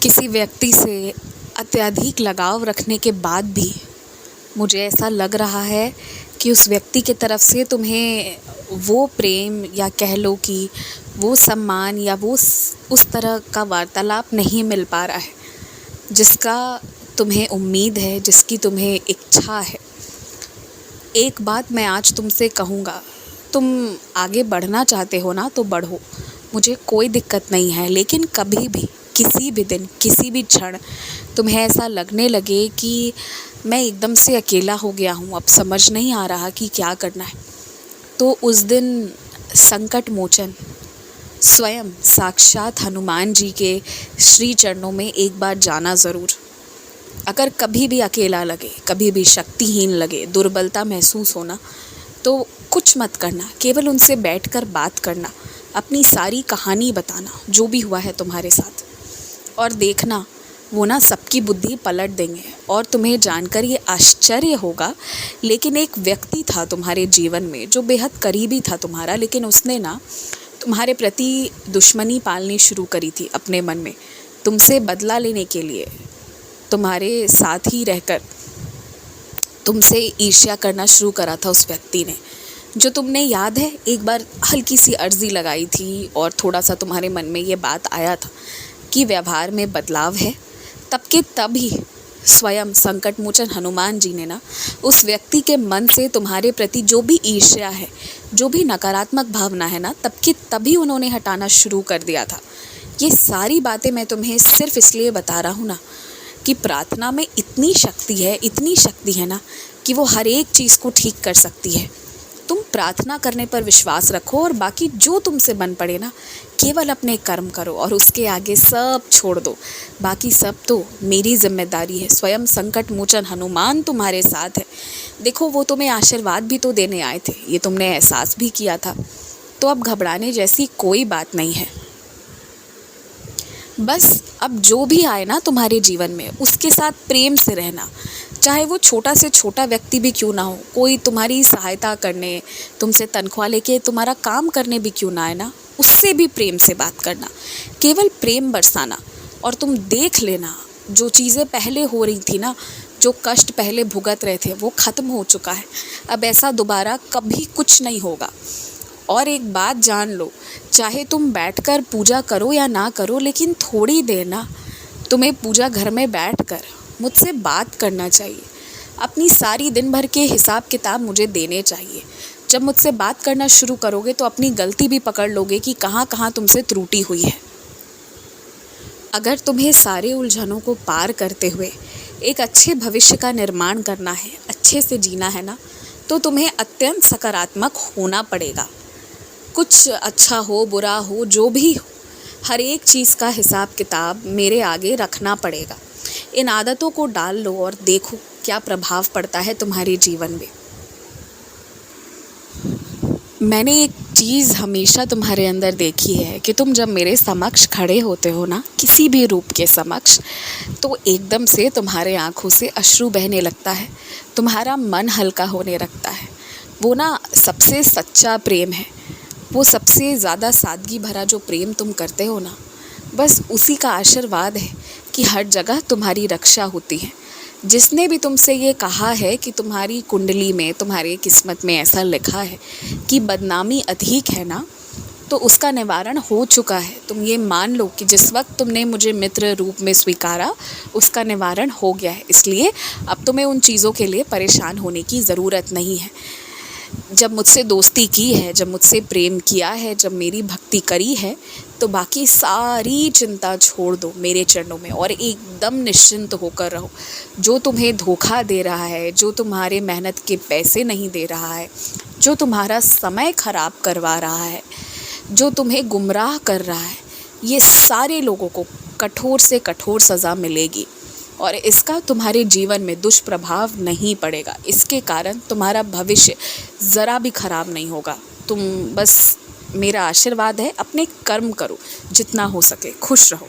किसी व्यक्ति से अत्यधिक लगाव रखने के बाद भी मुझे ऐसा लग रहा है कि उस व्यक्ति की तरफ से तुम्हें वो प्रेम या कह लो कि वो सम्मान या वो उस तरह का वार्तालाप नहीं मिल पा रहा है जिसका तुम्हें उम्मीद है, जिसकी तुम्हें इच्छा है। एक बात मैं आज तुमसे कहूँगा, तुम आगे बढ़ना चाहते हो ना तो बढ़ो, मुझे कोई दिक्कत नहीं है। लेकिन कभी भी किसी भी दिन किसी भी क्षण तुम्हें ऐसा लगने लगे कि मैं एकदम से अकेला हो गया हूँ, अब समझ नहीं आ रहा कि क्या करना है, तो उस दिन संकट मोचन स्वयं साक्षात हनुमान जी के श्री चरणों में एक बार जाना ज़रूर। अगर कभी भी अकेला लगे, कभी भी शक्तिहीन लगे, दुर्बलता महसूस होना, तो कुछ मत करना, केवल उनसे बैठकर बात करना, अपनी सारी कहानी बताना जो भी हुआ है तुम्हारे साथ, और देखना वो ना सबकी बुद्धि पलट देंगे। और तुम्हें जानकर ये आश्चर्य होगा, लेकिन एक व्यक्ति था तुम्हारे जीवन में जो बेहद करीबी था तुम्हारा, लेकिन उसने ना तुम्हारे प्रति दुश्मनी पालनी शुरू करी थी अपने मन में, तुमसे बदला लेने के लिए तुम्हारे साथ ही रहकर तुमसे ईर्ष्या करना शुरू करा था उस व्यक्ति ने। जो तुमने याद है एक बार हल्की सी अर्जी लगाई थी और थोड़ा सा तुम्हारे मन में ये बात आया था कि व्यवहार में बदलाव है, तब के तब ही स्वयं संकट मोचन हनुमान जी ने ना उस व्यक्ति के मन से तुम्हारे प्रति जो भी ईर्ष्या है, जो भी नकारात्मक भावना है ना, तब के तभी उन्होंने हटाना शुरू कर दिया था। ये सारी बातें मैं तुम्हें सिर्फ इसलिए बता रहा हूँ ना कि प्रार्थना में इतनी शक्ति है ना कि वो हर एक चीज़ को ठीक कर सकती है। तुम प्रार्थना करने पर विश्वास रखो और बाकी जो तुमसे बन पड़े ना, केवल अपने कर्म करो और उसके आगे सब छोड़ दो। बाकी सब तो मेरी जिम्मेदारी है। स्वयं संकट मोचन हनुमान तुम्हारे साथ है। देखो वो तुम्हें आशीर्वाद भी तो देने आए थे, ये तुमने एहसास भी किया था। तो अब घबराने जैसी कोई बात नहीं है। बस अब जो भी आए ना तुम्हारे जीवन में, उसके साथ प्रेम से रहना, चाहे वो छोटा से छोटा व्यक्ति भी क्यों ना हो, कोई तुम्हारी सहायता करने, तुमसे तनख्वाह लेके तुम्हारा काम करने भी क्यों ना आए ना, उससे भी प्रेम से बात करना, केवल प्रेम बरसाना। और तुम देख लेना, जो चीज़ें पहले हो रही थी ना, जो कष्ट पहले भुगत रहे थे, वो ख़त्म हो चुका है। अब ऐसा दोबारा कभी कुछ नहीं होगा। और एक बात जान लो, चाहे तुम बैठकर पूजा करो या ना करो, लेकिन थोड़ी देर ना तुम्हें पूजा घर में बैठकर मुझसे बात करना चाहिए। अपनी सारी दिन भर के हिसाब किताब मुझे देने चाहिए। जब मुझसे बात करना शुरू करोगे तो अपनी गलती भी पकड़ लोगे कि कहाँ कहाँ तुमसे त्रुटि हुई है। अगर तुम्हें सारे उलझनों को पार करते हुए एक अच्छे भविष्य का निर्माण करना है, अच्छे से जीना है ना, तो तुम्हें अत्यंत सकारात्मक होना पड़ेगा। कुछ अच्छा हो, बुरा हो, जो भी हो, हर एक चीज़ का हिसाब किताब मेरे आगे रखना पड़ेगा। इन आदतों को डाल लो और देखो क्या प्रभाव पड़ता है तुम्हारे जीवन में। मैंने एक चीज़ हमेशा तुम्हारे अंदर देखी है कि तुम जब मेरे समक्ष खड़े होते हो ना, किसी भी रूप के समक्ष, तो एकदम से तुम्हारे आँखों से अश्रु बहने लगता है, तुम्हारा मन हल्का होने लगता है। वो ना सबसे सच्चा प्रेम है, वो सबसे ज़्यादा सादगी भरा जो प्रेम तुम करते हो ना, बस उसी का आशीर्वाद है कि हर जगह तुम्हारी रक्षा होती है। जिसने भी तुमसे ये कहा है कि तुम्हारी कुंडली में, तुम्हारी किस्मत में ऐसा लिखा है कि बदनामी अधिक है ना, तो उसका निवारण हो चुका है। तुम ये मान लो कि जिस वक्त तुमने मुझे मित्र रूप में स्वीकारा, उसका निवारण हो गया है। इसलिए अब तुम्हें उन चीज़ों के लिए परेशान होने की ज़रूरत नहीं है। जब मुझसे दोस्ती की है, जब मुझसे प्रेम किया है, जब मेरी भक्ति करी है, तो बाकी सारी चिंता छोड़ दो मेरे चरणों में और एकदम निश्चिंत होकर रहो। जो तुम्हें धोखा दे रहा है, जो तुम्हारे मेहनत के पैसे नहीं दे रहा है, जो तुम्हारा समय खराब करवा रहा है, जो तुम्हें गुमराह कर रहा है, ये सारे लोगों को कठोर से कठोर सज़ा मिलेगी और इसका तुम्हारे जीवन में दुष्प्रभाव नहीं पड़ेगा। इसके कारण तुम्हारा भविष्य ज़रा भी खराब नहीं होगा। तुम बस, मेरा आशीर्वाद है, अपने कर्म करो जितना हो सके, खुश रहो।